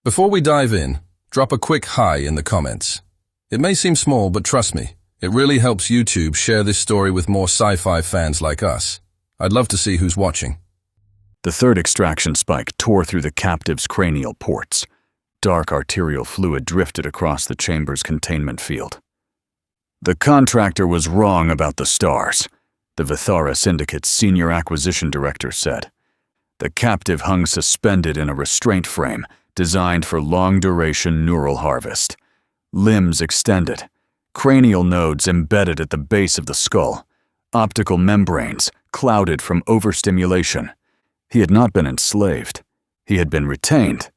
Before we dive in, drop a quick hi in the comments. It may seem small, but trust me, it really helps YouTube share this story with more sci-fi fans like us. I'd love to see who's watching. The third extraction spike tore through the captive's cranial ports. Dark arterial fluid drifted across the chamber's containment field. The contractor was wrong about the stars, the Vithara Syndicate's senior acquisition director said. The captive hung suspended in a restraint frame designed for long-duration neural harvest. Limbs extended, cranial nodes embedded at the base of the skull, optical membranes clouded from overstimulation. He had not been enslaved. He had been retained.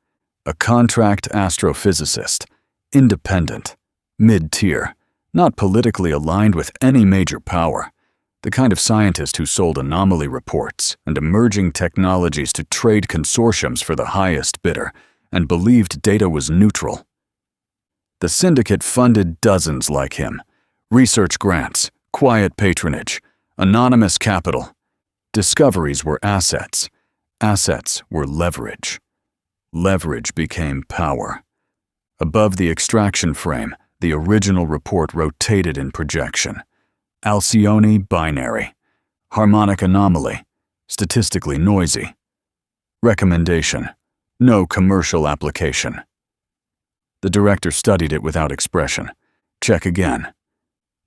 A contract astrophysicist, independent, mid-tier, not politically aligned with any major power. The kind of scientist who sold anomaly reports and emerging technologies to trade consortiums for the highest bidder and believed data was neutral. The syndicate funded dozens like him. Research grants, quiet patronage, anonymous capital. Discoveries were assets. Assets were leverage. Leverage became power. Above the extraction frame, the original report rotated in projection. Alcyone binary. Harmonic anomaly. Statistically noisy. Recommendation: no commercial application. The director studied it without expression. Check again.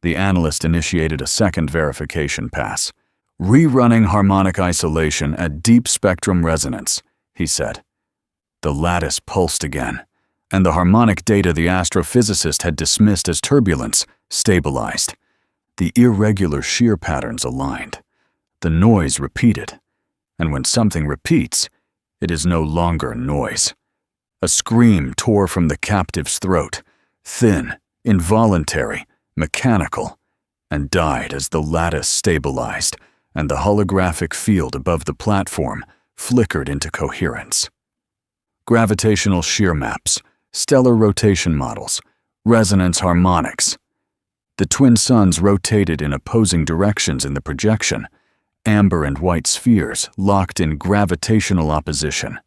The analyst initiated a second verification pass. Rerunning harmonic isolation at deep spectrum resonance, he said. The lattice pulsed again, and the harmonic data the astrophysicist had dismissed as turbulence stabilized. The irregular shear patterns aligned. The noise repeated. And when something repeats, it is no longer noise. A scream tore from the captive's throat, thin, involuntary, mechanical, and died as the lattice stabilized and the holographic field above the platform flickered into coherence. Gravitational shear maps, stellar rotation models, resonance harmonics. The twin suns rotated in opposing directions in the projection, amber and white spheres locked in gravitational opposition.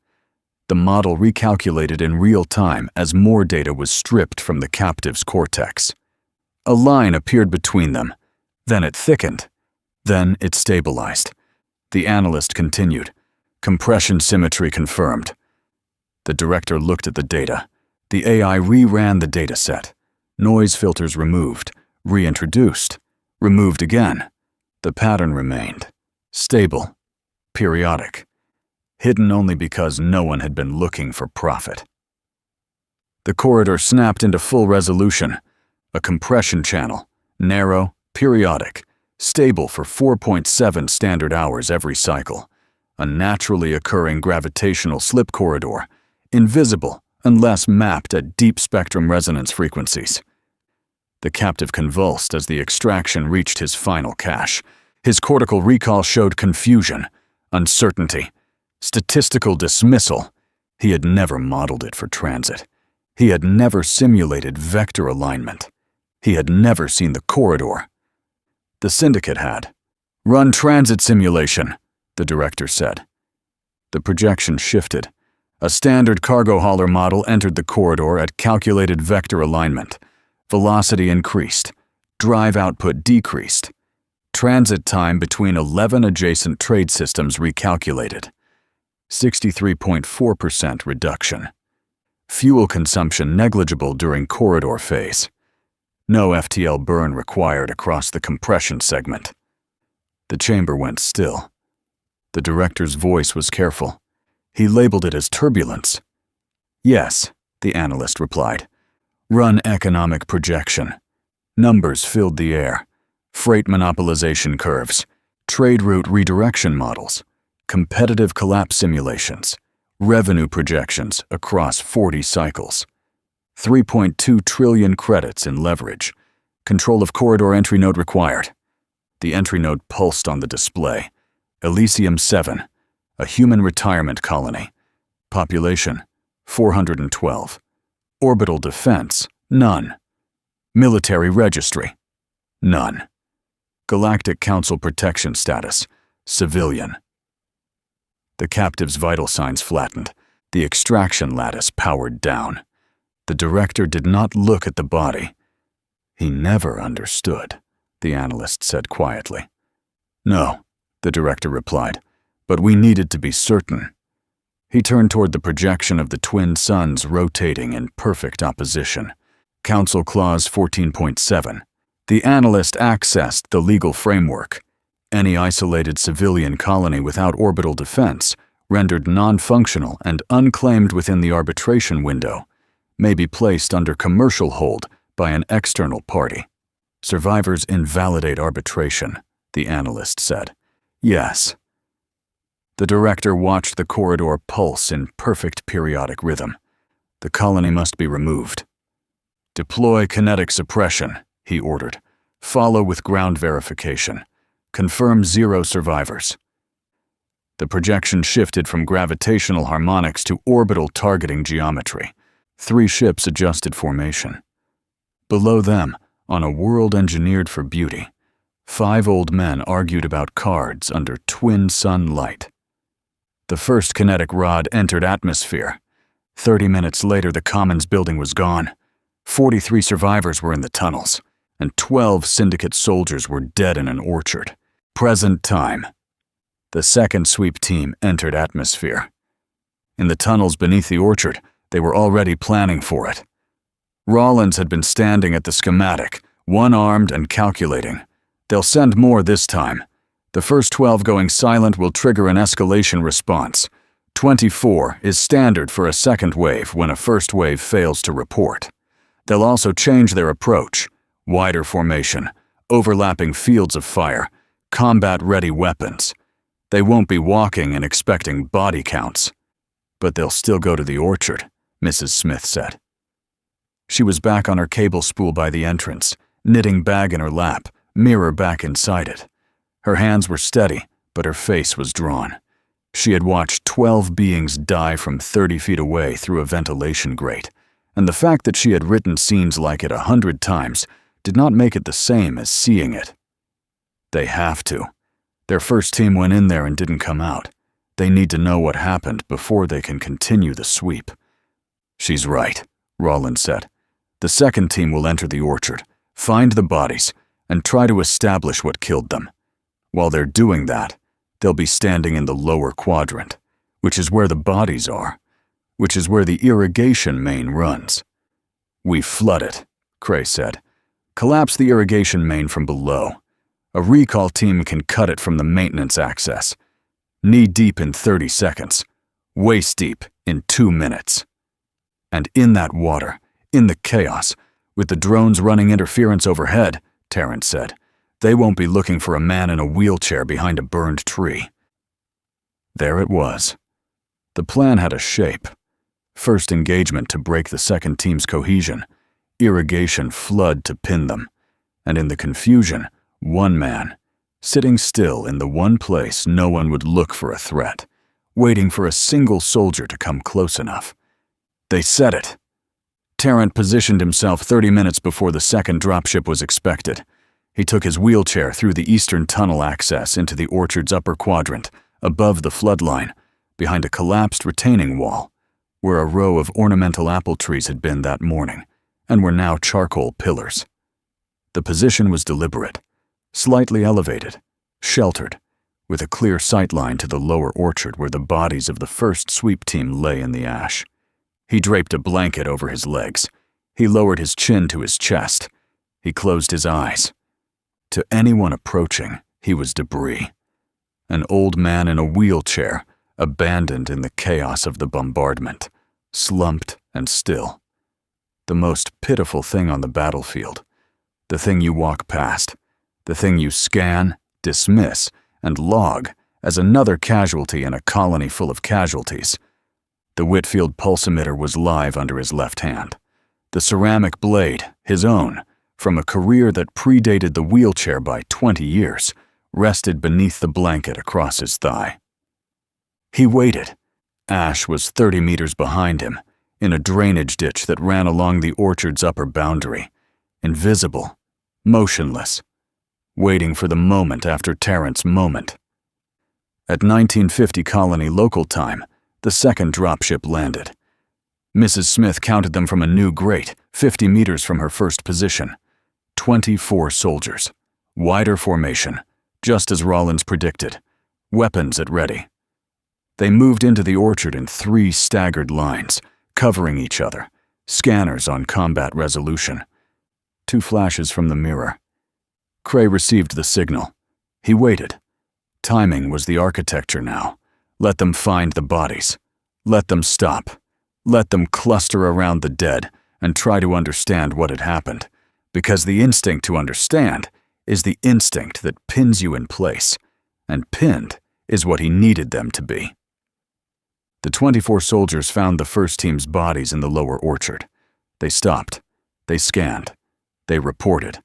The model recalculated in real time as more data was stripped from the captive's cortex. A line appeared between them, then it thickened, then it stabilized. The analyst continued. Compression symmetry confirmed. The director looked at the data. The AI reran the dataset. Noise filters removed, reintroduced, removed again. The pattern remained. Stable, periodic, hidden only because no one had been looking for profit. The corridor snapped into full resolution, a compression channel, narrow, periodic, stable for 4.7 standard hours every cycle, a naturally occurring gravitational slip corridor, invisible unless mapped at deep spectrum resonance frequencies. The captive convulsed as the extraction reached his final cache. His cortical recall showed confusion, uncertainty, statistical dismissal. He had never modeled it for transit. He had never simulated vector alignment. He had never seen the corridor. The syndicate had. Run transit simulation, the director said. The projection shifted. A standard cargo hauler model entered the corridor at calculated vector alignment. Velocity increased. Drive output decreased. Transit time between 11 adjacent trade systems recalculated. 63.4% reduction. Fuel consumption negligible during corridor phase. No FTL burn required across the compression segment. The chamber went still. The director's voice was careful. He labeled it as turbulence. Yes, the analyst replied. Run economic projection. Numbers filled the air. Freight monopolization curves, trade route redirection models, competitive collapse simulations, revenue projections across 40 cycles. 3.2 trillion credits in leverage. Control of corridor entry node required. The entry node pulsed on the display. Elysium 7, a human retirement colony. Population, 412. Orbital defense, none. Military registry, none. Galactic Council protection status, civilian. The captive's vital signs flattened. The extraction lattice powered down. The director did not look at the body. He never understood, the analyst said quietly. No, the director replied, but we needed to be certain. He turned toward the projection of the twin suns rotating in perfect opposition. Council Clause 14.7. The analyst accessed the legal framework. Any isolated civilian colony without orbital defense, rendered non-functional and unclaimed within the arbitration window, may be placed under commercial hold by an external party. Survivors invalidate arbitration, the analyst said. Yes. The director watched the corridor pulse in perfect periodic rhythm. The colony must be removed. Deploy kinetic suppression, he ordered. Follow with ground verification. Confirm 0 survivors. The projection shifted from gravitational harmonics to orbital targeting geometry. 3 ships adjusted formation. Below them, on a world engineered for beauty, 5 old men argued about cards under twin sun light. The first kinetic rod entered atmosphere. 30 minutes later, the Commons building was gone. 43 survivors were in the tunnels, and 12 syndicate soldiers were dead in an orchard. Present time. The second sweep team entered atmosphere. In the tunnels beneath the orchard, they were already planning for it. Rollins had been standing at the schematic, one-armed and calculating. They'll send more this time. The first 12 going silent will trigger an escalation response. 24 is standard for a second wave when a first wave fails to report. They'll also change their approach. Wider formation, overlapping fields of fire, combat-ready weapons. They won't be walking and expecting body counts. But they'll still go to the orchard, Mrs. Smith said. She was back on her cable spool by the entrance, knitting bag in her lap, mirror back inside it. Her hands were steady, but her face was drawn. She had watched 12 beings die from 30 feet away through a ventilation grate, and the fact that she had written scenes like it 100 times did not make it the same as seeing it. They have to. Their first team went in there and didn't come out. They need to know what happened before they can continue the sweep. She's right, Rollins said. The second team will enter the orchard, find the bodies, and try to establish what killed them. While they're doing that, they'll be standing in the lower quadrant, which is where the bodies are, which is where the irrigation main runs. We flood it, Cray said. Collapse the irrigation main from below. A recall team can cut it from the maintenance access. Knee-deep in 30 seconds. Waist-deep in 2 minutes. And in that water, in the chaos, with the drones running interference overhead, Terrence said, they won't be looking for a man in a wheelchair behind a burned tree. There it was. The plan had a shape. First engagement to break the second team's cohesion. Irrigation flood to pin them. And in the confusion, one man, sitting still in the one place no one would look for a threat, waiting for a single soldier to come close enough. They said it. Tarrant positioned himself 30 minutes before the second dropship was expected. He took his wheelchair through the eastern tunnel access into the orchard's upper quadrant, above the floodline, behind a collapsed retaining wall, where a row of ornamental apple trees had been that morning, and were now charcoal pillars. The position was deliberate, slightly elevated, sheltered, with a clear sightline to the lower orchard where the bodies of the first sweep team lay in the ash. He draped a blanket over his legs. He lowered his chin to his chest. He closed his eyes. To anyone approaching, he was debris. An old man in a wheelchair, abandoned in the chaos of the bombardment, slumped and still. The most pitiful thing on the battlefield. The thing you walk past. The thing you scan, dismiss, and log as another casualty in a colony full of casualties. The Whitfield pulse emitter was live under his left hand. The ceramic blade, his own, from a career that predated the wheelchair by 20 years, rested beneath the blanket across his thigh. He waited. Ash was 30 meters behind him, in a drainage ditch that ran along the orchard's upper boundary, invisible, motionless, waiting for the moment after Tarrant's moment. At 1950 colony local time, The second dropship landed. Mrs. Smith counted them from a new grate, 50 meters from her first position. 24 soldiers. Wider formation, just as Rollins predicted. Weapons at ready. They moved into the orchard in 3 staggered lines, covering each other, scanners on combat resolution. 2 flashes from the mirror. Cray received the signal. He waited. Timing was the architecture now. Let them find the bodies. Let them stop. Let them cluster around the dead and try to understand what had happened, because the instinct to understand is the instinct that pins you in place, and pinned is what he needed them to be. The 24 soldiers found the first team's bodies in the lower orchard. They stopped. They scanned. They reported.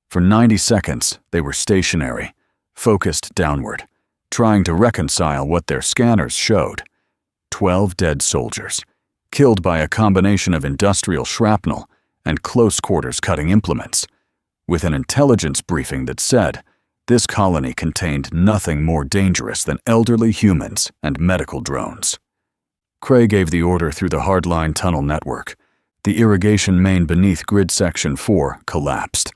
For 90 seconds, they were stationary, focused downward, trying to reconcile what their scanners showed. 12 dead soldiers, killed by a combination of industrial shrapnel and close-quarters cutting implements, with an intelligence briefing that said this colony contained nothing more dangerous than elderly humans and medical drones. Cray gave the order through the hardline tunnel network. The irrigation main beneath grid section 4 collapsed.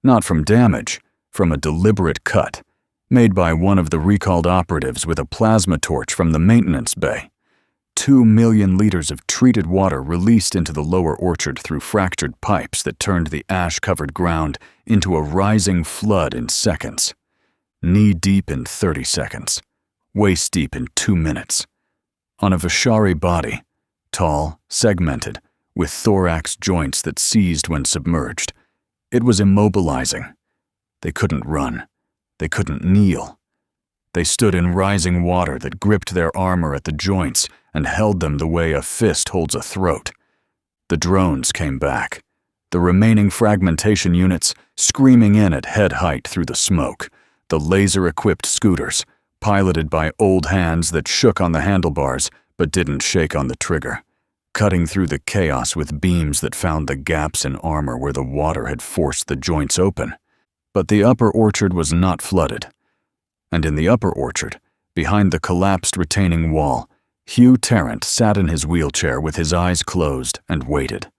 Not from damage, from a deliberate cut, made by one of the recalled operatives with a plasma torch from the maintenance bay. 2 million liters of treated water released into the lower orchard through fractured pipes that turned the ash-covered ground into a rising flood in seconds. Knee-deep in 30 seconds. Waist-deep in 2 minutes. On a Vishari body, tall, segmented, with thorax joints that seized when submerged. It was immobilizing. They couldn't run. They couldn't kneel. They stood in rising water that gripped their armor at the joints and held them the way a fist holds a throat. The drones came back. The remaining fragmentation units screaming in at head height through the smoke. The laser-equipped scooters, piloted by old hands that shook on the handlebars but didn't shake on the trigger, cutting through the chaos with beams that found the gaps in armor where the water had forced the joints open. But the upper orchard was not flooded. And in the upper orchard, behind the collapsed retaining wall, Hugh Tarrant sat in his wheelchair with his eyes closed and waited.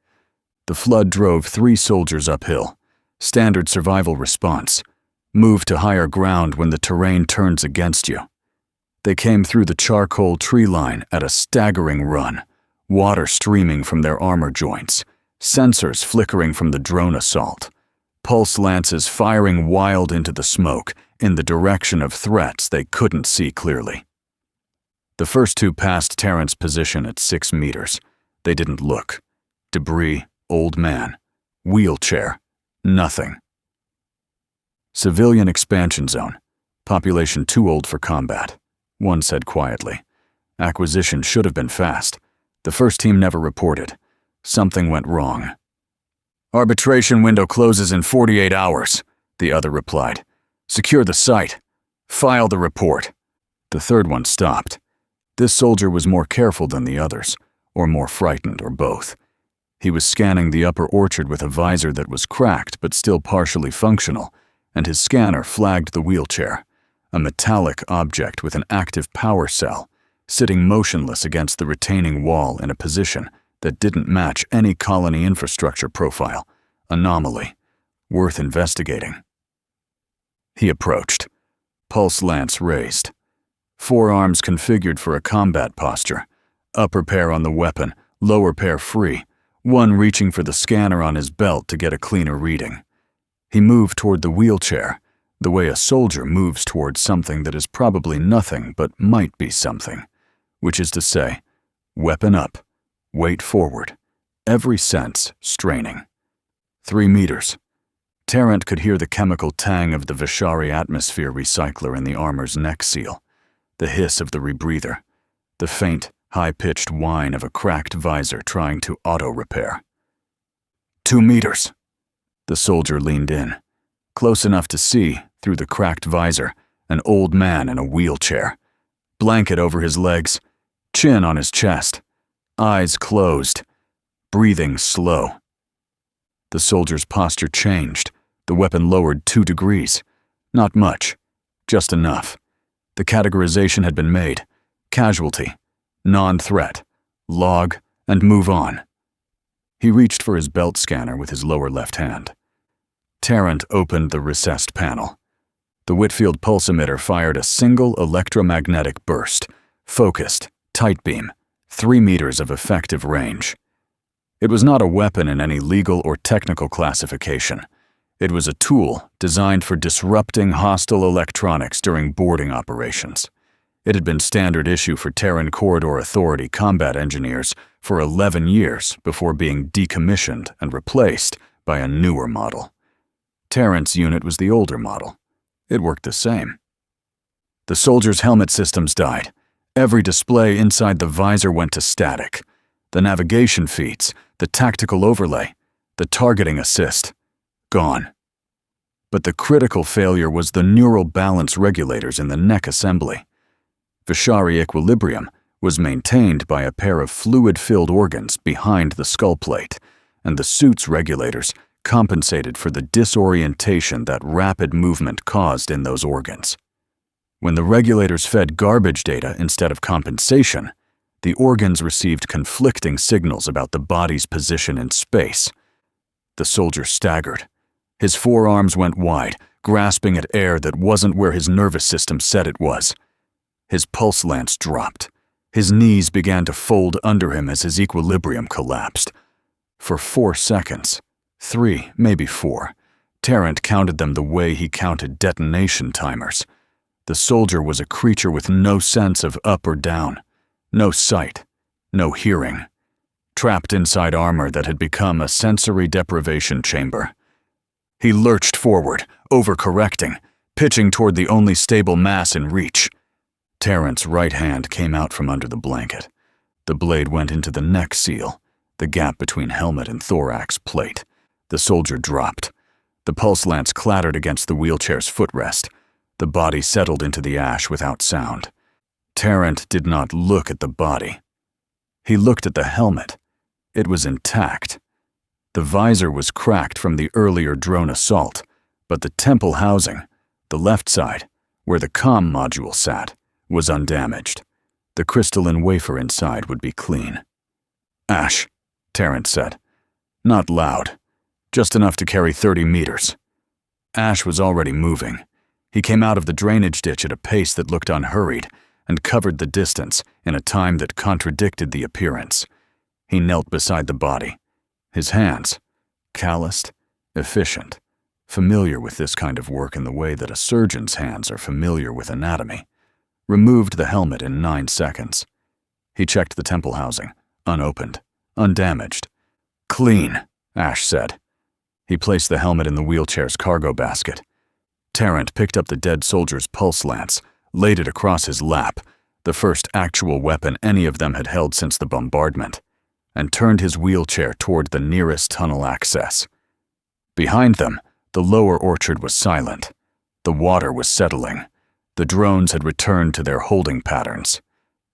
The flood drove 3 soldiers uphill. Standard survival response. Move to higher ground when the terrain turns against you. They came through the charcoal tree line at a staggering run, water streaming from their armor joints, sensors flickering from the drone assault, pulse lances firing wild into the smoke in the direction of threats they couldn't see clearly. The first 2 passed Tarrant's position at 6 meters. They didn't look. Debris, old man, wheelchair, nothing. Civilian expansion zone. Population too old for combat, one said quietly. Acquisition should have been fast. The first team never reported. Something went wrong. Arbitration window closes in 48 hours, the other replied. Secure the site. File the report. The third one stopped. This soldier was more careful than the others, or more frightened, or both. He was scanning the upper orchard with a visor that was cracked but still partially functional, and his scanner flagged the wheelchair, a metallic object with an active power cell, sitting motionless against the retaining wall in a position that didn't match any colony infrastructure profile. Anomaly. Worth investigating. He approached. Pulse lance raised. Forearms configured for a combat posture. Upper pair on the weapon, lower pair free, one reaching for the scanner on his belt to get a cleaner reading. He moved toward the wheelchair, the way a soldier moves toward something that is probably nothing but might be something, which is to say, weapon up, weight forward, every sense straining. 3 meters. Tarrant could hear the chemical tang of the Vishari atmosphere recycler in the armor's neck seal, the hiss of the rebreather, the faint, high-pitched whine of a cracked visor trying to auto-repair. 2 meters. The soldier leaned in, close enough to see, through the cracked visor, an old man in a wheelchair, blanket over his legs, chin on his chest, eyes closed, breathing slow. The soldier's posture changed, the weapon lowered 2 degrees. Not much, just enough. The categorization had been made. Casualty. Non-threat. Log and move on. He reached for his belt scanner with his lower left hand. Tarrant opened the recessed panel. The Whitfield pulse emitter fired a single electromagnetic burst, focused, tight beam, 3 meters of effective range. It was not a weapon in any legal or technical classification. It was a tool designed for disrupting hostile electronics during boarding operations. It had been standard issue for Terran Corridor Authority combat engineers for 11 years before being decommissioned and replaced by a newer model. Tarrant's unit was the older model. It worked the same. The soldiers' helmet systems died. Every display inside the visor went to static. The navigation feeds, the tactical overlay, the targeting assist, gone. But the critical failure was the neural balance regulators in the neck assembly. Vishari equilibrium was maintained by a pair of fluid-filled organs behind the skull plate, and the suit's regulators compensated for the disorientation that rapid movement caused in those organs. When the regulators fed garbage data instead of compensation, the organs received conflicting signals about the body's position in space. The soldier staggered. His forearms went wide, grasping at air that wasn't where his nervous system said it was. His pulse lance dropped. His knees began to fold under him as his equilibrium collapsed. For 4 seconds, 3, maybe 4, Tarrant counted them the way he counted detonation timers. The soldier was a creature with no sense of up or down, no sight, no hearing, trapped inside armor that had become a sensory deprivation chamber. He lurched forward, overcorrecting, pitching toward the only stable mass in reach. Tarrant's right hand came out from under the blanket. The blade went into the neck seal, the gap between helmet and thorax plate. The soldier dropped. The pulse lance clattered against the wheelchair's footrest. The body settled into the ash without sound. Tarrant did not look at the body. He looked at the helmet. It was intact. The visor was cracked from the earlier drone assault, but the temple housing, the left side, where the comm module sat, was undamaged. The crystalline wafer inside would be clean. "Ash," Tarrant said. Not loud, just enough to carry 30 meters. Ash was already moving. He came out of the drainage ditch at a pace that looked unhurried and covered the distance in a time that contradicted the appearance. He knelt beside the body. His hands, calloused, efficient, familiar with this kind of work in the way that a surgeon's hands are familiar with anatomy, removed the helmet in 9 seconds. He checked the temple housing, unopened, undamaged. "Clean," Ash said. He placed the helmet in the wheelchair's cargo basket. Tarrant picked up the dead soldier's pulse lance, laid it across his lap, the first actual weapon any of them had held since the bombardment, and turned his wheelchair toward the nearest tunnel access. Behind them, the lower orchard was silent. The water was settling. The drones had returned to their holding patterns.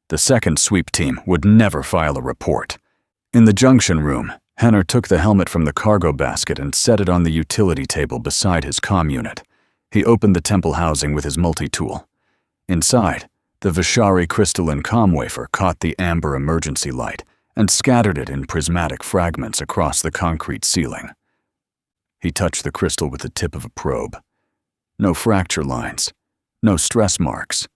The second sweep team would never file a report. In the junction room, Henner took the helmet from the cargo basket and set it on the utility table beside his comm unit. He opened the temple housing with his multi-tool. Inside, the Vishari crystalline comm wafer caught the amber emergency light and scattered it in prismatic fragments across the concrete ceiling. He touched the crystal with the tip of a probe. No fracture lines, no stress marks.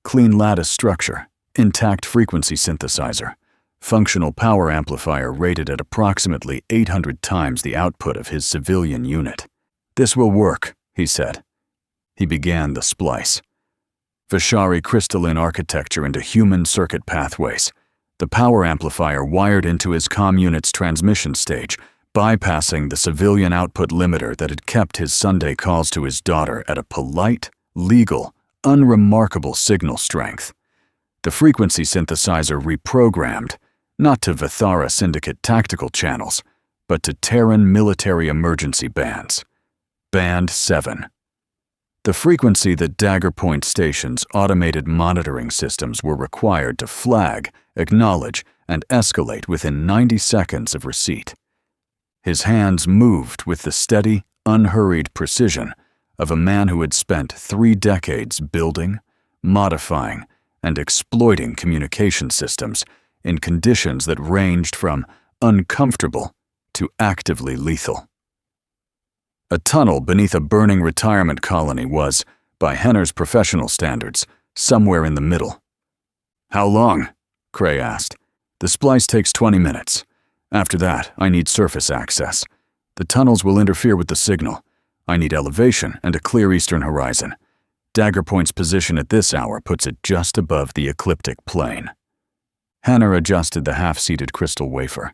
Clean lattice structure, intact frequency synthesizer, functional power amplifier rated at approximately 800 times the output of his civilian unit. "This will work," he said. He began the splice. Vishari crystalline architecture into human circuit pathways. The power amplifier wired into his comm unit's transmission stage, bypassing the civilian output limiter that had kept his Sunday calls to his daughter at a polite, legal, unremarkable signal strength. The frequency synthesizer reprogrammed, not to Vithara Syndicate tactical channels, but to Terran military emergency bands. Band 7. The frequency that Dagger Point Station's automated monitoring systems were required to flag, acknowledge, and escalate within 90 seconds of receipt. His hands moved with the steady, unhurried precision of a man who had spent 3 decades building, modifying, and exploiting communication systems in conditions that ranged from uncomfortable to actively lethal. A tunnel beneath a burning retirement colony was, by Henner's professional standards, somewhere in the middle. "How long?" Cray asked. "The splice takes 20 minutes. After that, I need surface access. The tunnels will interfere with the signal. I need elevation and a clear eastern horizon. Dagger Point's position at this hour puts it just above the ecliptic plane." Henner adjusted the half-seated crystal wafer.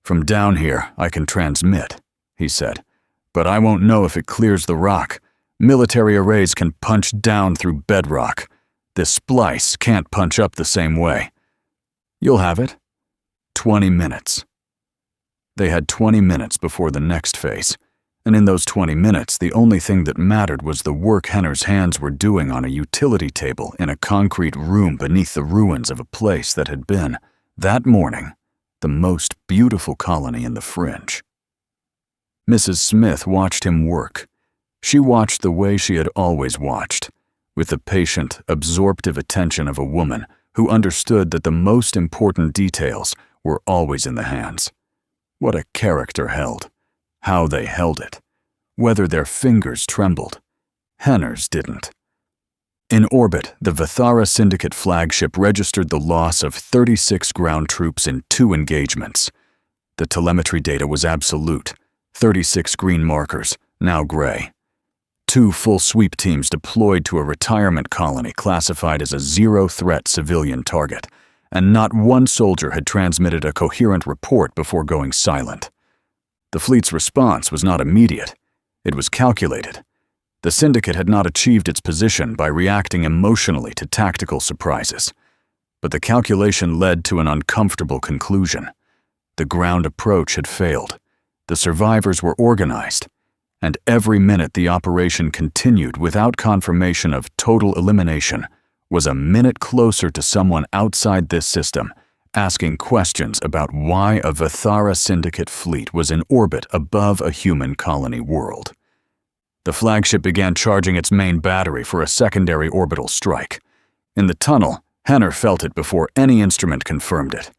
"From down here, I can transmit," he said. "But I won't know if it clears the rock. Military arrays can punch down through bedrock. This splice can't punch up the same way." "You'll have it." 20 minutes. They had 20 minutes before the next phase, and in those 20 minutes, the only thing that mattered was the work Henner's hands were doing on a utility table in a concrete room beneath the ruins of a place that had been, that morning, the most beautiful colony in the Fringe. Mrs. Smith watched him work. She watched the way she had always watched, with the patient, absorptive attention of a woman who understood that the most important details were always in the hands. What a character held, how they held it, whether their fingers trembled. Henner's didn't. In orbit, the Vithara Syndicate flagship registered the loss of 36 ground troops in 2 engagements. The telemetry data was absolute, 36 green markers, now gray. 2 full sweep teams deployed to a retirement colony classified as a zero-threat civilian target, and not one soldier had transmitted a coherent report before going silent. The fleet's response was not immediate. It was calculated. The Syndicate had not achieved its position by reacting emotionally to tactical surprises. But the calculation led to an uncomfortable conclusion. The ground approach had failed. The survivors were organized, and every minute the operation continued without confirmation of total elimination was a minute closer to someone outside this system asking questions about why a Vithara Syndicate fleet was in orbit above a human colony world. The flagship began charging its main battery for a secondary orbital strike. In the tunnel, Henner felt it before any instrument confirmed it.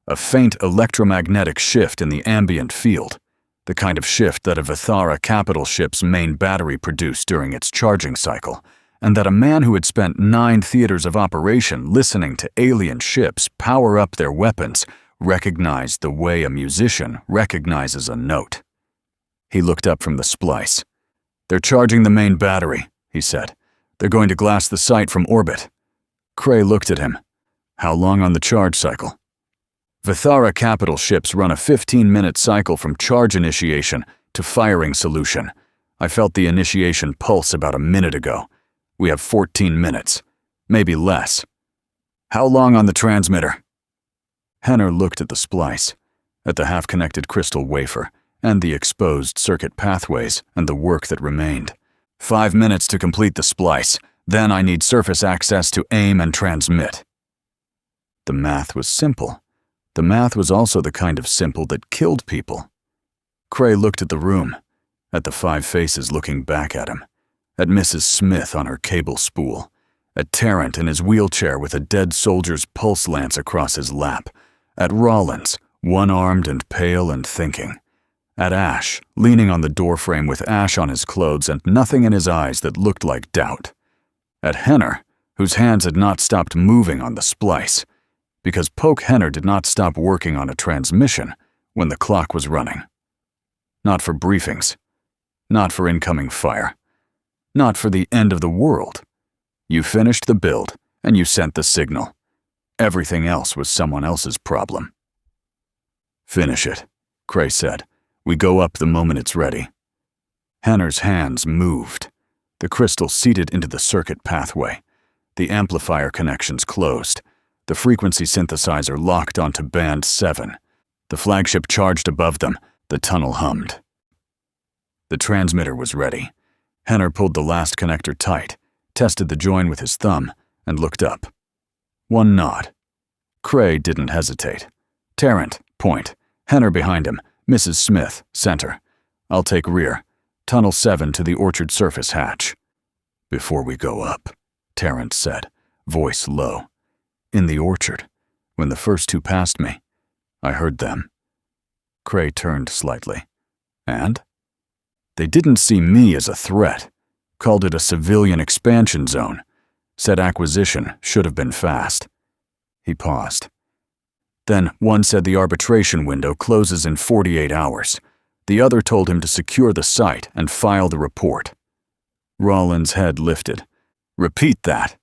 A faint electromagnetic shift in the ambient field, the kind of shift that a Vithara capital ship's main battery produced during its charging cycle, and that a man who had spent 9 theaters of operation listening to alien ships power up their weapons recognized the way a musician recognizes a note. He looked up from the splice. "They're charging the main battery," he said. "They're going to glass the site from orbit." Cray looked at him. "How long on the charge cycle?" "Vithara capital ships run a 15-minute cycle from charge initiation to firing solution. I felt the initiation pulse about a minute ago. We have 14 minutes, maybe less." "How long on the transmitter?" Henner looked at the splice, at the half-connected crystal wafer, and the exposed circuit pathways and the work that remained. 5 minutes to complete the splice. Then I need surface access to aim and transmit." The math was simple. The math was also the kind of simple that killed people. Cray looked at the room, at the 5 faces looking back at him, at Mrs. Smith on her cable spool, at Tarrant in his wheelchair with a dead soldier's pulse lance across his lap, at Rollins, one-armed and pale and thinking, at Ash, leaning on the doorframe with ash on his clothes and nothing in his eyes that looked like doubt, at Henner, whose hands had not stopped moving on the splice, because Poke Henner did not stop working on a transmission when the clock was running. Not for briefings, not for incoming fire, not for the end of the world. You finished the build, and you sent the signal. Everything else was someone else's problem. "Finish it," Cray said. "We go up the moment it's ready." Henner's hands moved. The crystal seeded into the circuit pathway. The amplifier connections closed. The frequency synthesizer locked onto band 7. The flagship charged above them. The tunnel hummed. The transmitter was ready. Henner pulled the last connector tight, tested the join with his thumb, and looked up. One nod. Cray didn't hesitate. "Tarrant, point. Henner behind him. Mrs. Smith, center. I'll take rear. Tunnel 7 to the orchard surface hatch." "Before we go up," Tarrant said, voice low, in the orchard, when the first two passed me. I heard them. Cray turned slightly. And? They didn't see me as a threat, called it a civilian expansion zone, said acquisition should have been fast. He paused. Then one said the arbitration window closes in 48 hours. The other told him to secure the site and file the report. Rollins' head lifted. Repeat that.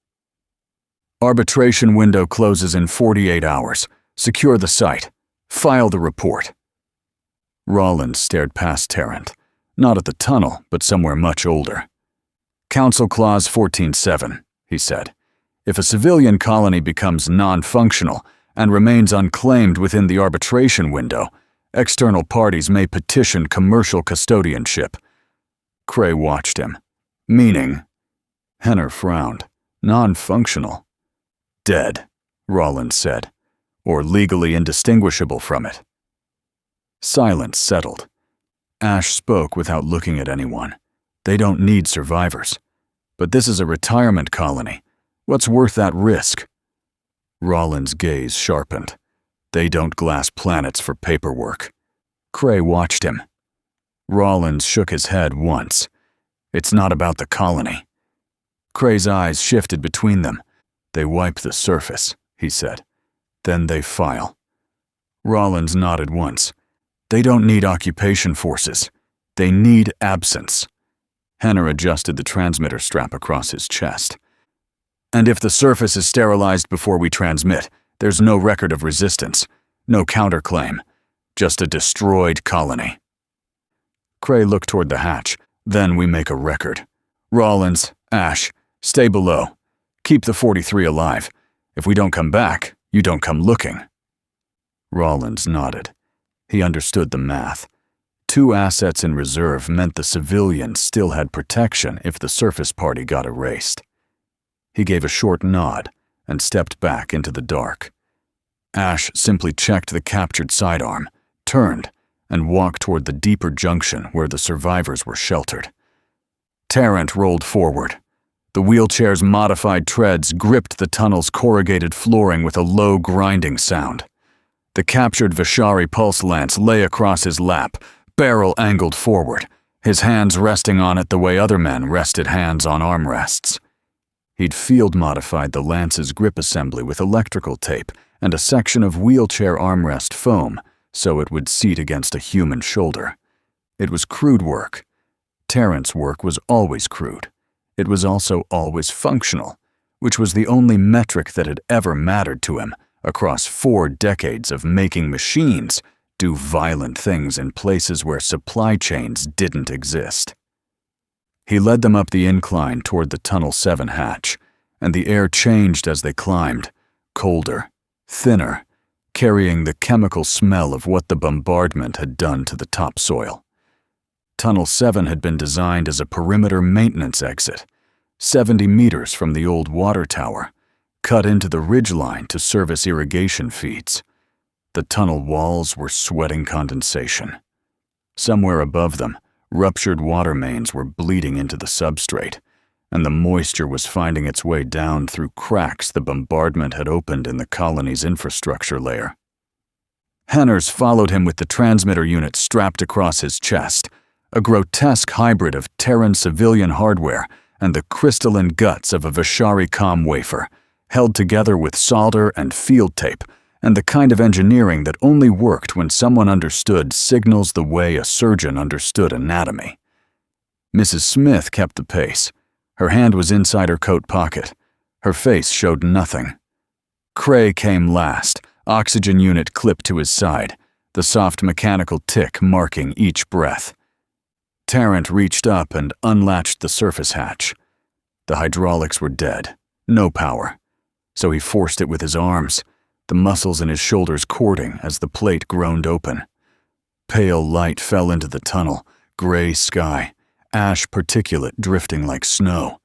Arbitration window closes in 48 hours. Secure the site. File the report. Rollins stared past Tarrant, not at the tunnel, but somewhere much older. Council Clause 14.7, he said. If a civilian colony becomes non-functional and remains unclaimed within the arbitration window, external parties may petition commercial custodianship. Cray watched him. Meaning? Henner frowned. Non-functional. Dead, Rollins said, or legally indistinguishable from it. Silence settled. Ash spoke without looking at anyone. They don't need survivors. But this is a retirement colony. What's worth that risk? Rollins' gaze sharpened. They don't glass planets for paperwork. Cray watched him. Rollins shook his head once. It's not about the colony. Cray's eyes shifted between them. They wipe the surface, he said. Then they file. Rollins nodded once. They don't need occupation forces. They need absence. Henner adjusted the transmitter strap across his chest. And if the surface is sterilized before we transmit, there's no record of resistance, no counterclaim, just a destroyed colony. Cray looked toward the hatch. Then we make a record. Rollins, Ash, stay below. Keep the 43 alive. If we don't come back, you don't come looking. Rollins nodded. He understood the math. 2 assets in reserve meant the civilians still had protection if the surface party got erased. He gave a short nod and stepped back into the dark. Ash simply checked the captured sidearm, turned, and walked toward the deeper junction where the survivors were sheltered. Tarrant rolled forward. The wheelchair's modified treads gripped the tunnel's corrugated flooring with a low grinding sound. The captured Vishari pulse lance lay across his lap, barrel angled forward, his hands resting on it the way other men rested hands on armrests. He'd field-modified the lance's grip assembly with electrical tape and a section of wheelchair armrest foam so it would seat against a human shoulder. It was crude work. Tarrant's work was always crude. It was also always functional, which was the only metric that had ever mattered to him across 4 decades of making machines do violent things in places where supply chains didn't exist. He led them up the incline toward the Tunnel 7 hatch, and the air changed as they climbed, colder, thinner, carrying the chemical smell of what the bombardment had done to the topsoil. Tunnel 7 had been designed as a perimeter maintenance exit, 70 meters from the old water tower, cut into the ridgeline to service irrigation feeds. The tunnel walls were sweating condensation. Somewhere above them, ruptured water mains were bleeding into the substrate, and the moisture was finding its way down through cracks the bombardment had opened in the colony's infrastructure layer. Henners followed him with the transmitter unit strapped across his chest, a grotesque hybrid of Terran civilian hardware and the crystalline guts of a Vishari comm wafer, held together with solder and field tape, and the kind of engineering that only worked when someone understood signals the way a surgeon understood anatomy. Mrs. Smith kept the pace. Her hand was inside her coat pocket. Her face showed nothing. Cray came last, oxygen unit clipped to his side, the soft mechanical tick marking each breath. Tarrant reached up and unlatched the surface hatch. The hydraulics were dead, no power, so he forced it with his arms, the muscles in his shoulders cording as the plate groaned open. Pale light fell into the tunnel, gray sky, ash particulate drifting like snow.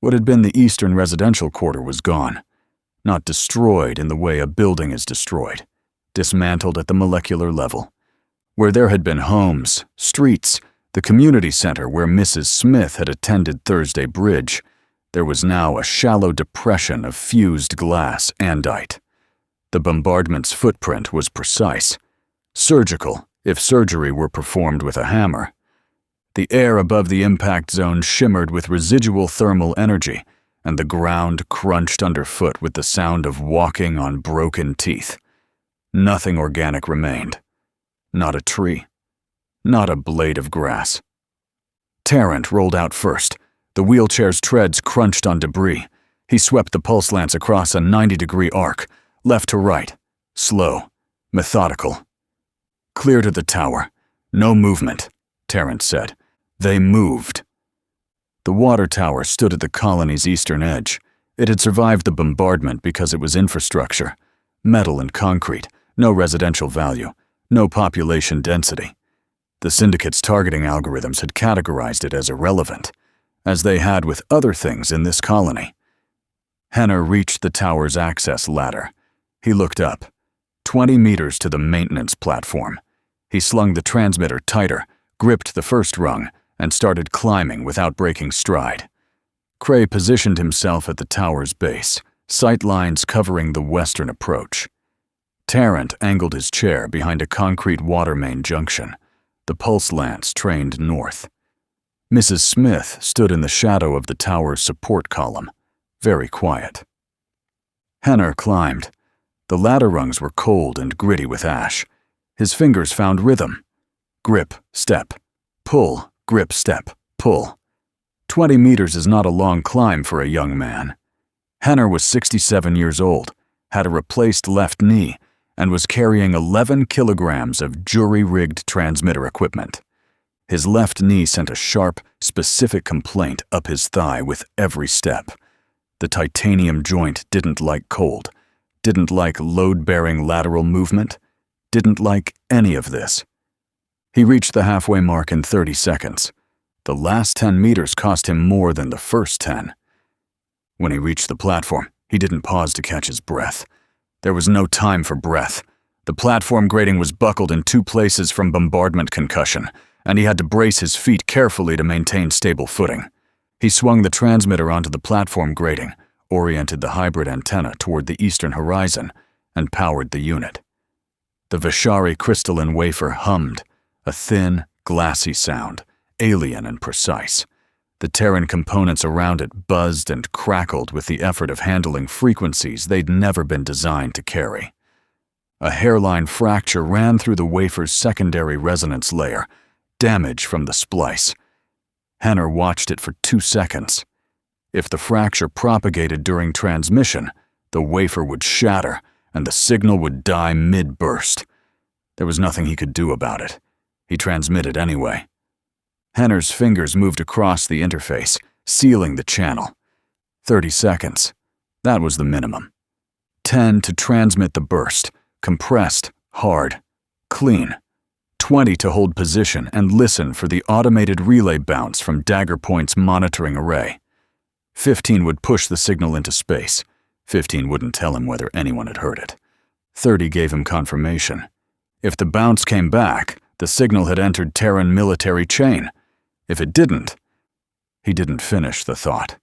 What had been the eastern residential quarter was gone, not destroyed in the way a building is destroyed, dismantled at the molecular level. Where there had been homes, streets, the community center where Mrs. Smith had attended Thursday Bridge, There was now a shallow depression of fused glass andite. The bombardment's footprint was precise, surgical if surgery were performed with a hammer. The air above the impact zone shimmered with residual thermal energy, and the ground crunched underfoot with the sound of walking on broken teeth. Nothing organic remained. Not a tree. Not a blade of grass. Tarrant rolled out first. The wheelchair's treads crunched on debris. He swept the pulse lance across a 90-degree arc, left to right, slow, methodical. Clear to the tower. No movement, Tarrant said. They moved. The water tower stood at the colony's eastern edge. It had survived the bombardment because it was infrastructure. Metal and concrete, no residential value, no population density. The Syndicate's targeting algorithms had categorized it as irrelevant, as they had with other things in this colony. Henner reached the tower's access ladder. He looked up, 20 meters to the maintenance platform. He slung the transmitter tighter, gripped the first rung, and started climbing without breaking stride. Cray positioned himself at the tower's base, sight lines covering the western approach. Tarrant angled his chair behind a concrete water main junction. The pulse lance trained north. Mrs. Smith stood in the shadow of the tower's support column, very quiet. Henner climbed. The ladder rungs were cold and gritty with ash. His fingers found rhythm. Grip, step, pull, grip, step, pull. 20 meters is not a long climb for a young man. Henner was 67 years old, had a replaced left knee, and was carrying 11 kilograms of jury-rigged transmitter equipment. His left knee sent a sharp, specific complaint up his thigh with every step. The titanium joint didn't like cold, didn't like load-bearing lateral movement, didn't like any of this. He reached the halfway mark in 30 seconds. The last 10 meters cost him more than the first 10. When he reached the platform, he didn't pause to catch his breath. There was no time for breath. The platform grating was buckled in 2 places from bombardment concussion, and he had to brace his feet carefully to maintain stable footing. He swung the transmitter onto the platform grating, oriented the hybrid antenna toward the eastern horizon, and powered the unit. The Vishari crystalline wafer hummed, a thin, glassy sound, alien and precise. The Terran components around it buzzed and crackled with the effort of handling frequencies they'd never been designed to carry. A hairline fracture ran through the wafer's secondary resonance layer, damage from the splice. Henner watched it for 2 seconds. If the fracture propagated during transmission, the wafer would shatter and the signal would die mid-burst. There was nothing he could do about it. He transmitted anyway. Henner's fingers moved across the interface, sealing the channel. 30 seconds. That was the minimum. 10 to transmit the burst, compressed, hard, clean. 20 to hold position and listen for the automated relay bounce from Dagger Point's monitoring array. 15 would push the signal into space. 15 wouldn't tell him whether anyone had heard it. 30 gave him confirmation. If the bounce came back, the signal had entered Terran military chain. If it didn't, he didn't finish the thought.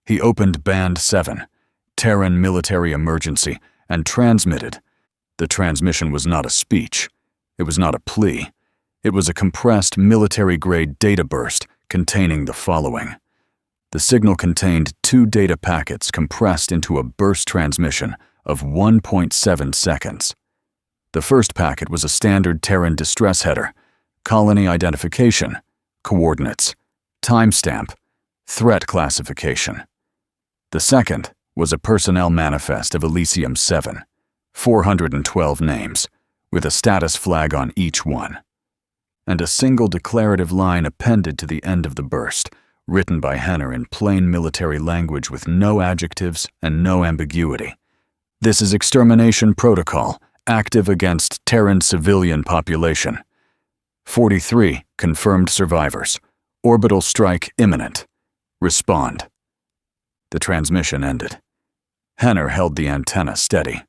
He opened Band 7, Terran military emergency, and transmitted. The transmission was not a speech. It was not a plea. It was a compressed military-grade data burst containing the following. The signal contained 2 data packets compressed into a burst transmission of 1.7 seconds. The first packet was a standard Terran distress header, colony identification, coordinates, timestamp, threat classification. The second was a personnel manifest of Elysium 7, 412 names, with a status flag on each one, and a single declarative line appended to the end of the burst, written by Henner in plain military language with no adjectives and no ambiguity. This is extermination protocol, active against Terran civilian population. 43 confirmed survivors. Orbital strike imminent. Respond. The transmission ended. Henner held the antenna steady,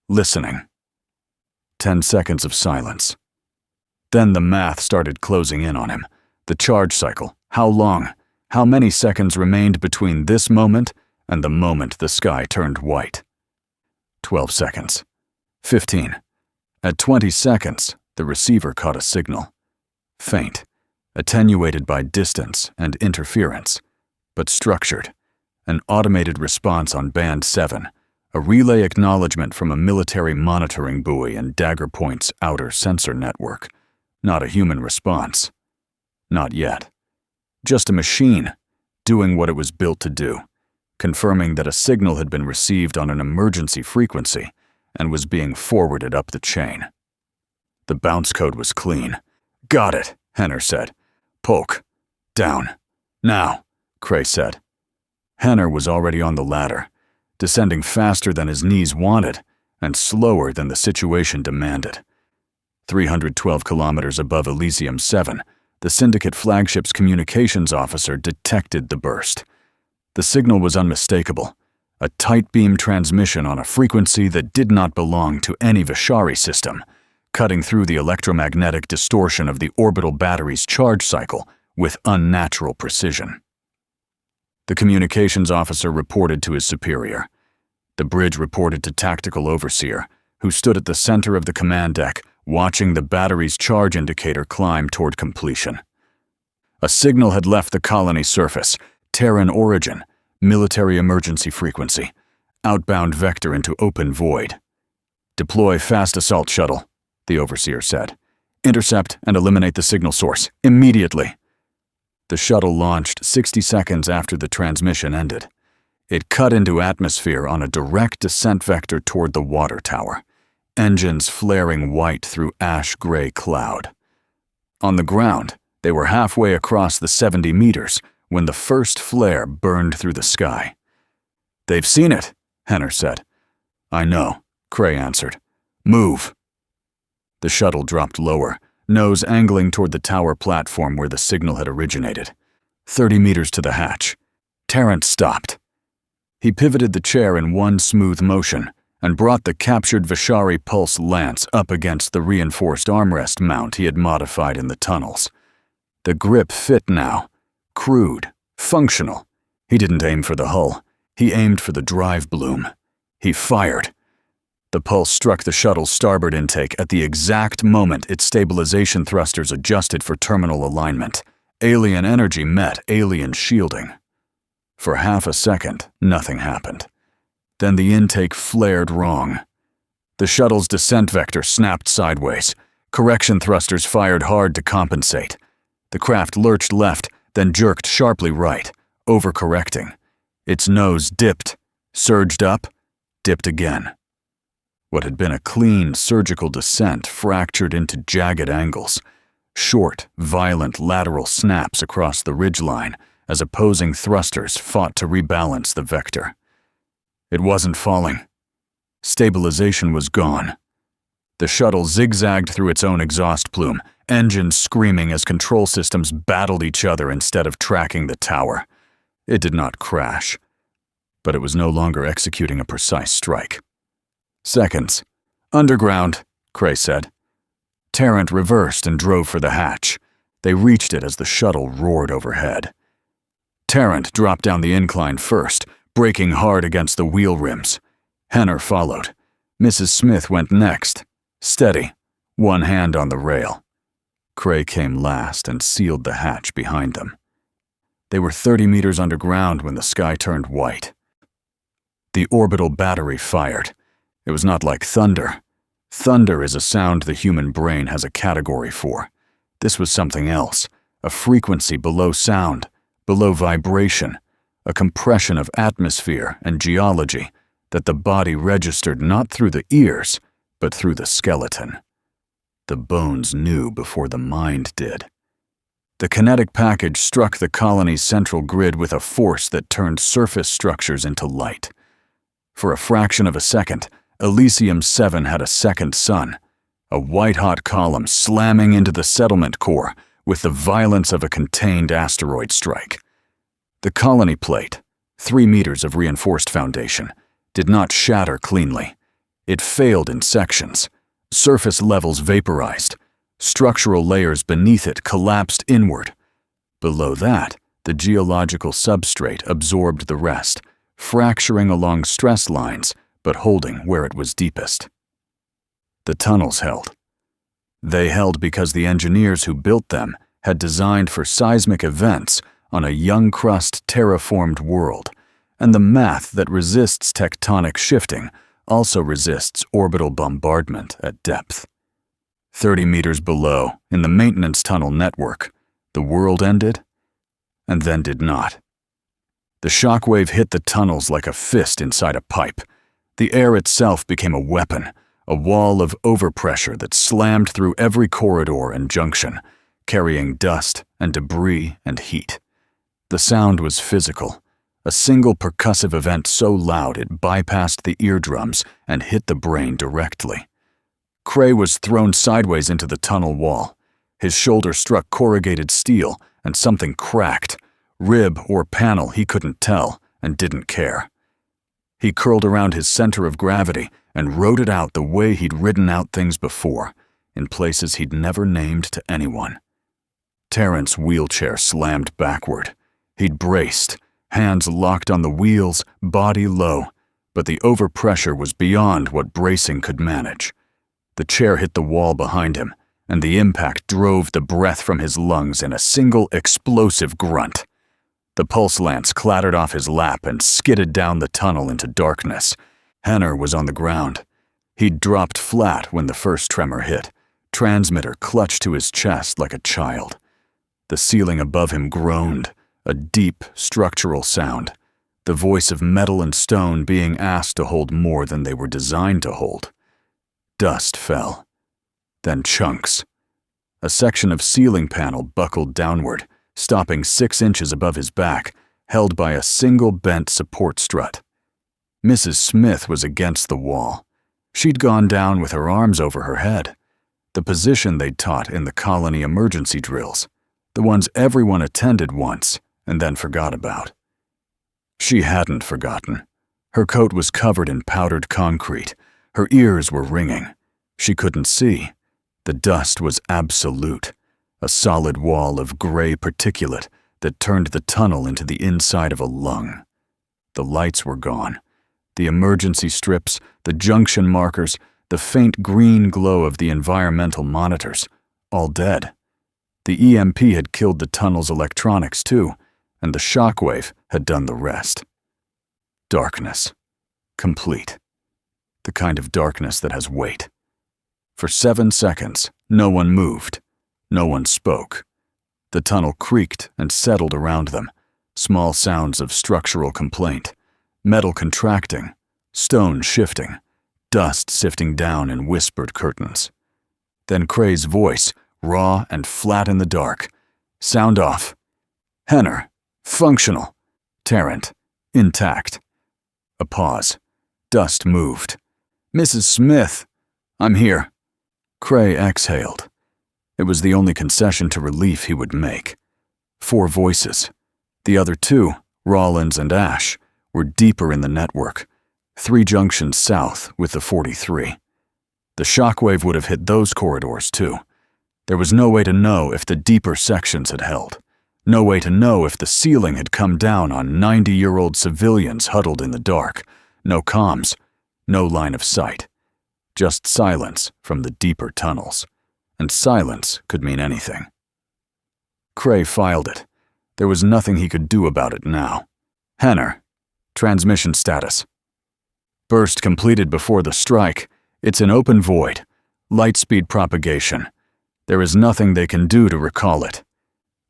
listening. 10 seconds of silence. Then the math started closing in on him. The charge cycle. How long? How many seconds remained between this moment and the moment the sky turned white? 12 seconds. 15. At 20 seconds, the receiver caught a signal. Faint, attenuated by distance and interference, but structured. An automated response on Band 7, a relay acknowledgement from a military monitoring buoy in Dagger Point's outer sensor network. Not a human response. Not yet. Just a machine, doing what it was built to do, confirming that a signal had been received on an emergency frequency and was being forwarded up the chain. The bounce code was clean. "Got it," Henner said. "Poke. Down. Now," Cray said. Henner was already on the ladder, descending faster than his knees wanted and slower than the situation demanded. 312 kilometers above Elysium 7, the Syndicate flagship's communications officer detected the burst. The signal was unmistakable, a tight beam transmission on a frequency that did not belong to any Vishari system, cutting through the electromagnetic distortion of the orbital battery's charge cycle with unnatural precision. The communications officer reported to his superior. The bridge reported to Tactical Overseer, who stood at the center of the command deck, watching the battery's charge indicator climb toward completion. A signal had left the colony surface, Terran origin, military emergency frequency, outbound vector into open void. "Deploy fast assault shuttle," the Overseer said. "Intercept and eliminate the signal source, immediately." The shuttle launched 60 seconds after the transmission ended. It cut into atmosphere on a direct descent vector toward the water tower, engines flaring white through ash-gray cloud. On the ground, they were halfway across the 70 meters when the first flare burned through the sky. "They've seen it," Henner said. "I know," Cray answered. "Move." The shuttle dropped lower, nose angling toward the tower platform where the signal had originated. 30 meters to the hatch. Terrence stopped. He pivoted the chair in one smooth motion and brought the captured Vishari Pulse lance up against the reinforced armrest mount he had modified in the tunnels. The grip fit now. Crude. Functional. He didn't aim for the hull. He aimed for the drive bloom. He fired. The pulse struck the shuttle's starboard intake at the exact moment its stabilization thrusters adjusted for terminal alignment. Alien energy met alien shielding. For half a second, nothing happened. Then the intake flared wrong. The shuttle's descent vector snapped sideways. Correction thrusters fired hard to compensate. The craft lurched left, then jerked sharply right, overcorrecting. Its nose dipped, surged up, dipped again. What had been a clean surgical descent fractured into jagged angles, short, violent lateral snaps across the ridgeline as opposing thrusters fought to rebalance the vector. It wasn't falling. Stabilization was gone. The shuttle zigzagged through its own exhaust plume, engines screaming as control systems battled each other instead of tracking the tower. It did not crash, but it was no longer executing a precise strike. "Seconds. Underground," Cray said. Tarrant reversed and drove for the hatch. They reached it as the shuttle roared overhead. Tarrant dropped down the incline first, braking hard against the wheel rims. Henner followed. Mrs. Smith went next, steady, one hand on the rail. Cray came last and sealed the hatch behind them. They were 30 meters underground when the sky turned white. The orbital battery fired. It was not like thunder. Thunder is a sound the human brain has a category for. This was something else, a frequency below sound, below vibration, a compression of atmosphere and geology that the body registered not through the ears, but through the skeleton. The bones knew before the mind did. The kinetic package struck the colony's central grid with a force that turned surface structures into light. For a fraction of a second, Elysium 7 had a second sun, a white-hot column slamming into the settlement core with the violence of a contained asteroid strike. The colony plate, 3 meters of reinforced foundation, did not shatter cleanly. It failed in sections. Surface levels vaporized. Structural layers beneath it collapsed inward. Below that, The geological substrate absorbed the rest, fracturing along stress lines, but holding where it was deepest. The tunnels held. They held because the engineers who built them had designed for seismic events on a young crust terraformed world, and the math that resists tectonic shifting also resists orbital bombardment at depth. 30 meters below, in the maintenance tunnel network, the world ended, and then did not. The shockwave hit the tunnels like a fist inside a pipe. The air itself became a weapon, a wall of overpressure that slammed through every corridor and junction, carrying dust and debris and heat. The sound was physical, a single percussive event so loud it bypassed the eardrums and hit the brain directly. Cray was thrown sideways into the tunnel wall. His shoulder struck corrugated steel, and something cracked. Rib or panel he couldn't tell, and didn't care. He curled around his center of gravity and rode it out the way he'd ridden out things before, in places he'd never named to anyone. Terrence's wheelchair slammed backward. He'd braced, hands locked on the wheels, body low, but the overpressure was beyond what bracing could manage. The chair hit the wall behind him, and the impact drove the breath from his lungs in a single explosive grunt. The pulse lance clattered off his lap and skidded down the tunnel into darkness. Henner was on the ground. He'd dropped flat when the first tremor hit, transmitter clutched to his chest like a child. The ceiling above him groaned, a deep, structural sound, the voice of metal and stone being asked to hold more than they were designed to hold. Dust fell. Then chunks. A section of ceiling panel buckled downward, stopping 6 inches above his back, held by a single bent support strut. Mrs. Smith was against the wall. She'd gone down with her arms over her head. The position they'd taught in the colony emergency drills, the ones everyone attended once and then forgot about. She hadn't forgotten. Her coat was covered in powdered concrete. Her ears were ringing. She couldn't see. The dust was absolute, a solid wall of gray particulate that turned the tunnel into the inside of a lung. The lights were gone. The emergency strips, the junction markers, the faint green glow of the environmental monitors, all dead. The EMP had killed the tunnel's electronics too, and the shockwave had done the rest. Darkness. Complete. The kind of darkness that has weight. For 7 seconds, no one moved. No one spoke. The tunnel creaked and settled around them, small sounds of structural complaint, metal contracting, stone shifting, dust sifting down in whispered curtains. Then Cray's voice, raw and flat in the dark. Sound off. Henner. Functional. Tarrant. Intact. A pause. Dust moved. Mrs. Smith. I'm here. Cray exhaled. It was the only concession to relief he would make. 4 voices. The other 2, Rollins and Ash, were deeper in the network, 3 junctions south with the 43. The shockwave would have hit those corridors too. There was no way to know if the deeper sections had held. No way to know if the ceiling had come down on 90-year-old civilians huddled in the dark. No comms, no line of sight. Just silence from the deeper tunnels. And silence could mean anything. Cray filed it. There was nothing he could do about it now. Henner. Transmission status. Burst completed before the strike. It's an open void. Light speed propagation. There is nothing they can do to recall it.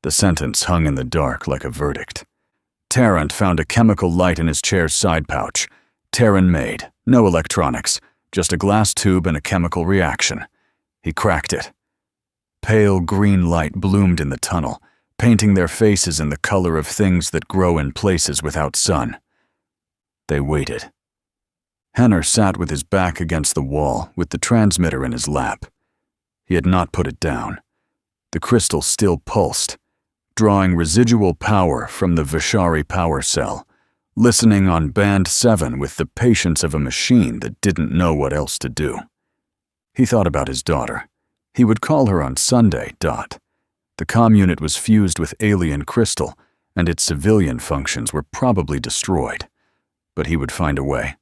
The sentence hung in the dark like a verdict. Tarrant found a chemical light in his chair's side pouch. Terran made. No electronics. Just a glass tube and a chemical reaction. He cracked it. Pale green light bloomed in the tunnel, painting their faces in the color of things that grow in places without sun. They waited. Henner sat with his back against the wall, with the transmitter in his lap. He had not put it down. The crystal still pulsed, drawing residual power from the Vishari power cell, listening on band 7 with the patience of a machine that didn't know what else to do. He thought about his daughter. He would call her on Sunday, Dot. The comm unit was fused with alien crystal, and its civilian functions were probably destroyed. But he would find a way.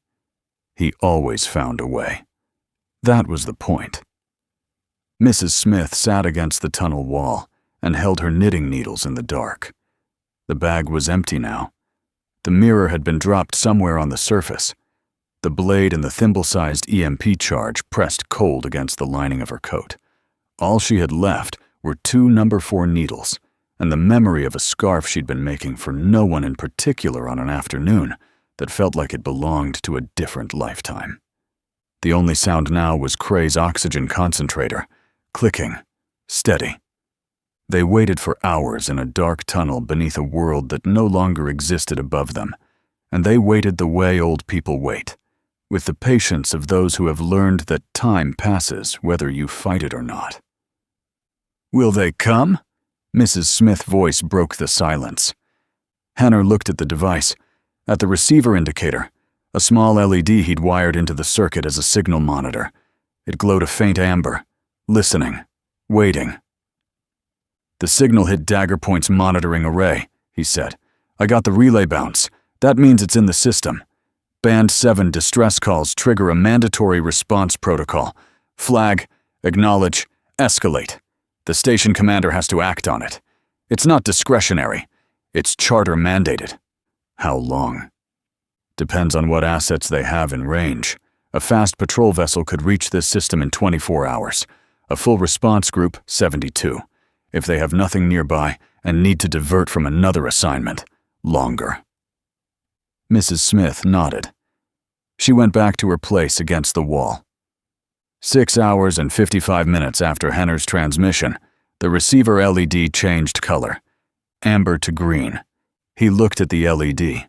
He always found a way. That was the point. Mrs. Smith sat against the tunnel wall and held her knitting needles in the dark. The bag was empty now. The mirror had been dropped somewhere on the surface. The blade and the thimble-sized EMP charge pressed cold against the lining of her coat. All she had left were 2 No. 4 needles, and the memory of a scarf she'd been making for no one in particular on an afternoon that felt like it belonged to a different lifetime. The only sound now was Cray's oxygen concentrator, clicking, steady. They waited for hours in a dark tunnel beneath a world that no longer existed above them, and they waited the way old people wait, with the patience of those who have learned that time passes whether you fight it or not. "Will they come?" Mrs. Smith's voice broke the silence. Henner looked at the device, at the receiver indicator, a small LED he'd wired into the circuit as a signal monitor. It glowed a faint amber, listening, waiting. "The signal hit Daggerpoint's monitoring array," he said. "I got the relay bounce. That means it's in the system. Band 7 distress calls trigger a mandatory response protocol. Flag, acknowledge, escalate. The station commander has to act on it. It's not discretionary. It's charter mandated." "How long?" "Depends on what assets they have in range. A fast patrol vessel could reach this system in 24 hours. A full response group, 72. If they have nothing nearby and need to divert from another assignment, longer." Mrs. Smith nodded. She went back to her place against the wall. 6 hours and 55 minutes after Henner's transmission, the receiver LED changed color, amber to green. He looked at the LED.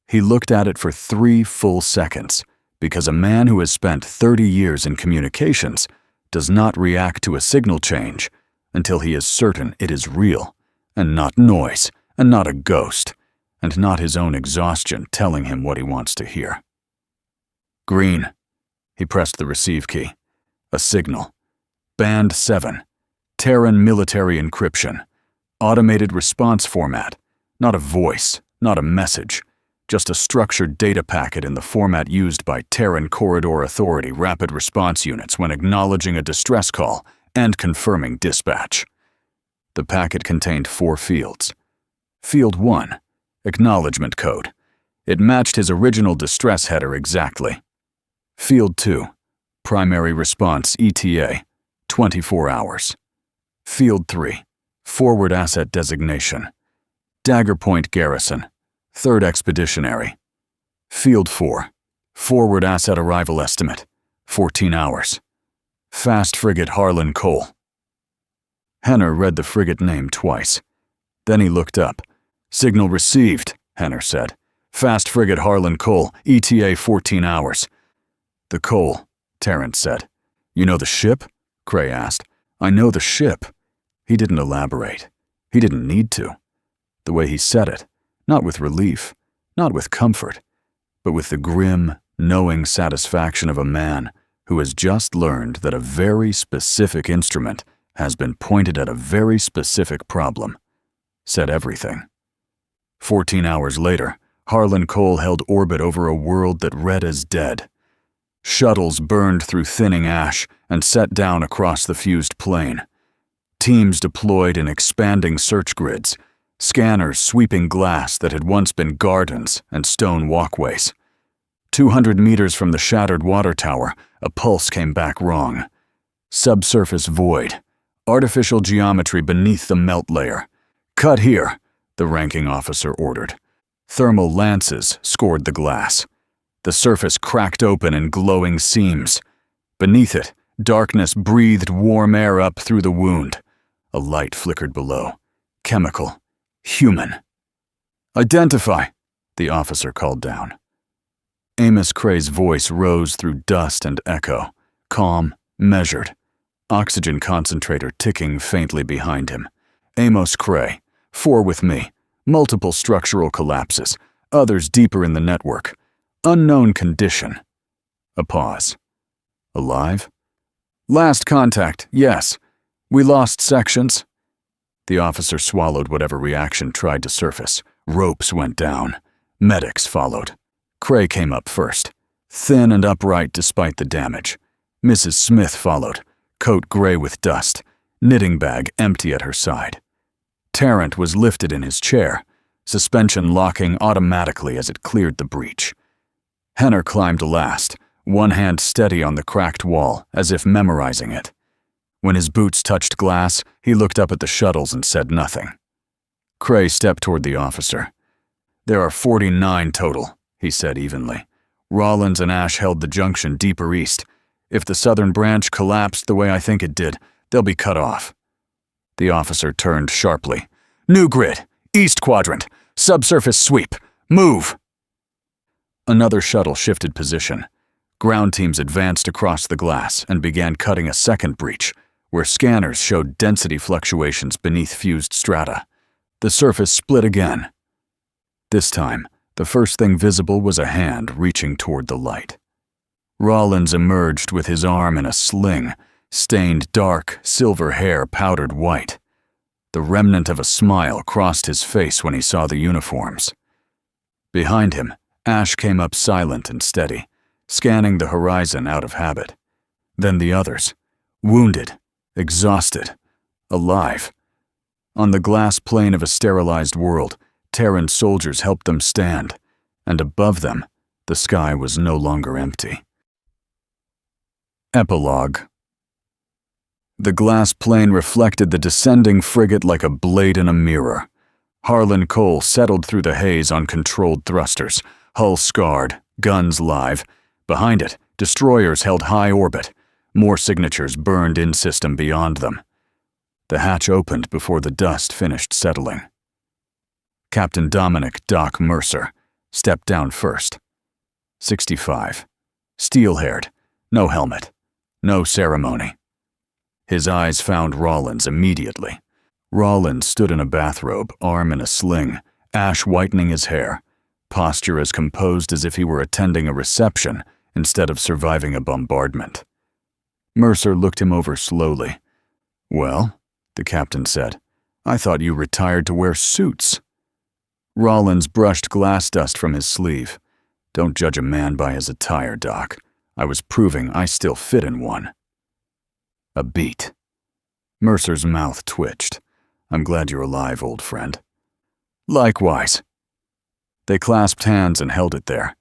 He looked at it for 3 full seconds, because a man who has spent 30 years in communications does not react to a signal change until he is certain it is real, and not noise, and not a ghost, and not his own exhaustion telling him what he wants to hear. "Green." He pressed the receive key. A signal. Band 7. Terran military encryption. Automated response format. Not a voice, not a message. Just a structured data packet in the format used by Terran Corridor Authority rapid response units when acknowledging a distress call and confirming dispatch. The packet contained 4 fields. Field 1. Acknowledgement code. It matched his original distress header exactly. Field 2. Primary response ETA. 24 hours. Field 3. Forward asset designation. Daggerpoint Garrison. 3rd Expeditionary. Field 4. Forward asset arrival estimate. 14 hours. Fast frigate Harlan Cole. Henner read the frigate name twice. Then he looked up. "Signal received," Henner said. "Fast frigate Harlan Cole, ETA 14 hours. "The Cole," Terrence said. "You know the ship?" Cray asked. "I know the ship." He didn't elaborate. He didn't need to. The way he said it, not with relief, not with comfort, but with the grim, knowing satisfaction of a man who has just learned that a very specific instrument has been pointed at a very specific problem, said everything. 14 hours later, Harlan Cole held orbit over a world that read as dead. Shuttles burned through thinning ash and set down across the fused plain. Teams deployed in expanding search grids, scanners sweeping glass that had once been gardens and stone walkways. 200 meters from the shattered water tower, a pulse came back wrong. Subsurface void. Artificial geometry beneath the melt layer. "Cut here," the ranking officer ordered. Thermal lances scored the glass. The surface cracked open in glowing seams. Beneath it, darkness breathed warm air up through the wound. A light flickered below. Chemical. Human. "Identify," the officer called down. Amos Cray's voice rose through dust and echo, calm, measured. Oxygen concentrator ticking faintly behind him. "Amos Cray, 4 with me. Multiple structural collapses, others deeper in the network. Unknown condition." A pause. "Alive?" "Last contact, yes. We lost sections." The officer swallowed whatever reaction tried to surface. Ropes went down. Medics followed. Cray came up first, thin and upright despite the damage. Mrs. Smith followed, coat gray with dust, knitting bag empty at her side. Tarrant was lifted in his chair, suspension locking automatically as it cleared the breach. Henner climbed last, one hand steady on the cracked wall, as if memorizing it. When his boots touched glass, he looked up at the shuttles and said nothing. Cray stepped toward the officer. "There are 49 total," he said evenly. "Rollins and Ash held the junction deeper east. If the southern branch collapsed the way I think it did, they'll be cut off." The officer turned sharply. "New grid, east quadrant, subsurface sweep, move!" Another shuttle shifted position. Ground teams advanced across the glass and began cutting a second breach, where scanners showed density fluctuations beneath fused strata. The surface split again. This time, the first thing visible was a hand reaching toward the light. Rollins emerged with his arm in a sling, stained dark, silver hair powdered white. The remnant of a smile crossed his face when he saw the uniforms. Behind him, Ash came up silent and steady, scanning the horizon out of habit. Then the others, wounded, exhausted, alive. On the glass plane of a sterilized world, Terran soldiers helped them stand, and above them, the sky was no longer empty. Epilogue. The glass plane reflected the descending frigate like a blade in a mirror. Harlan Cole settled through the haze on controlled thrusters, hull scarred, guns live. Behind it, destroyers held high orbit. More signatures burned in system beyond them. The hatch opened before the dust finished settling. Captain Dominic Doc Mercer stepped down first. 65. Steel-haired, no helmet, no ceremony. His eyes found Rollins immediately. Rollins stood in a bathrobe, arm in a sling, Ash whitening his hair, posture as composed as if he were attending a reception instead of surviving a bombardment. Mercer looked him over slowly. "Well," the captain said, "I thought you retired to wear suits." Rollins brushed glass dust from his sleeve. "Don't judge a man by his attire, Doc. I was proving I still fit in one." A beat. Mercer's mouth twitched. "I'm glad you're alive, old friend." "Likewise." They clasped hands and held it there.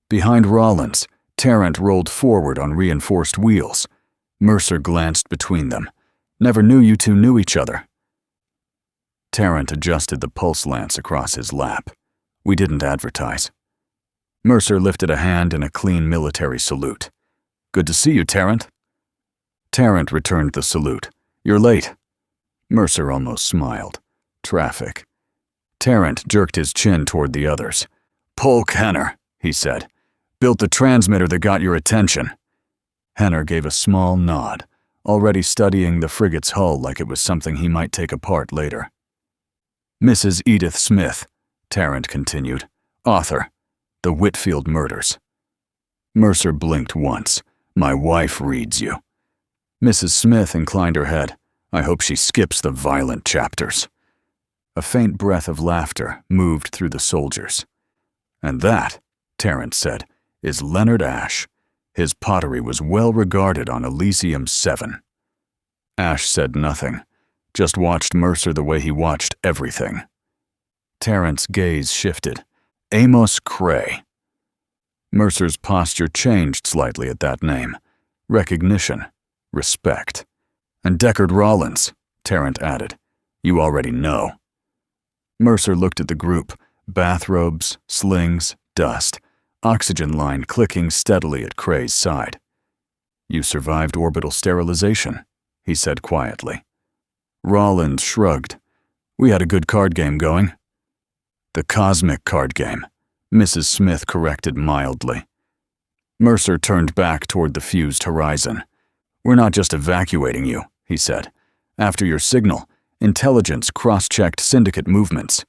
Behind Rollins, Tarrant rolled forward on reinforced wheels. Mercer glanced between them. "Never knew you two knew each other." Tarrant adjusted the pulse lance across his lap. "We didn't advertise." Mercer lifted a hand in a clean military salute. "Good to see you, Tarrant." Tarrant returned the salute. "You're late." Mercer almost smiled. "Traffic." Tarrant jerked his chin toward the others. "Polk Henner," he said. "Built the transmitter that got your attention." Henner gave a small nod, already studying the frigate's hull like it was something he might take apart later. "Mrs. Edith Smith," Tarrant continued. "Author. The Whitfield Murders." Mercer blinked once. "My wife reads you." Mrs. Smith inclined her head. "I hope she skips the violent chapters." A faint breath of laughter moved through the soldiers. "And that," Tarrant said, "is Leonard Ash. His pottery was well regarded on Elysium 7. Ash said nothing, just watched Mercer the way he watched everything. Tarrant's gaze shifted. Amos Cray. Mercer's posture changed slightly at that name. Recognition. Respect. "And Deckard Rollins," Tarrant added. "You already know." Mercer looked at the group. Bathrobes, slings, dust. Oxygen line clicking steadily at Cray's side. "You survived orbital sterilization," he said quietly. Rollins shrugged. "We had a good card game going." "The Kosmik card game," Mrs. Smith corrected mildly. Mercer turned back toward the fused horizon. "We're not just evacuating you," he said. "After your signal, intelligence cross-checked syndicate movements.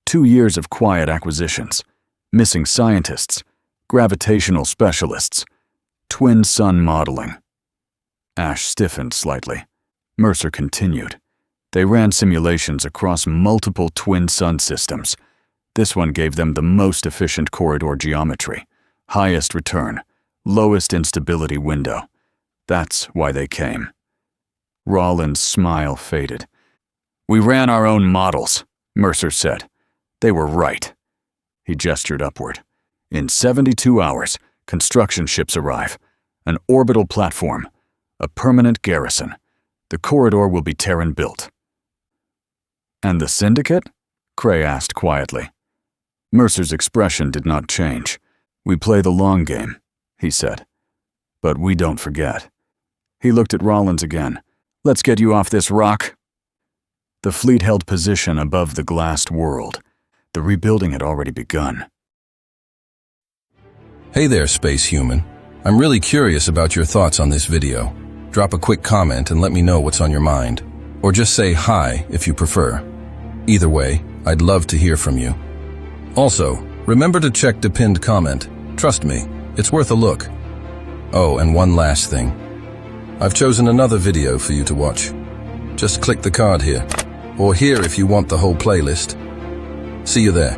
2 years of quiet acquisitions. Missing scientists. Gravitational specialists. Twin sun modeling." Ash stiffened slightly. Mercer continued. They ran simulations across multiple twin sun systems. This one gave them the most efficient corridor geometry, highest return, lowest instability window. That's why they came. Rollins' smile faded. "We ran our own models," Mercer said. "They were right." He gestured upward. "In 72 hours, construction ships arrive. An orbital platform. A permanent garrison. The corridor will be Terran-built." "And the Syndicate?" Cray asked quietly. Mercer's expression did not change. "We play the long game," he said. "But we don't forget." He looked at Rollins again. "Let's get you off this rock." The fleet held position above the glassed world. The rebuilding had already begun. Hey there, space human. I'm really curious about your thoughts on this video. Drop a quick comment and let me know what's on your mind. Or just say hi if you prefer. Either way, I'd love to hear from you. Also, remember to check the pinned comment. Trust me, it's worth a look. Oh, and one last thing. I've chosen another video for you to watch. Just click the card here, or here if you want the whole playlist. See you there.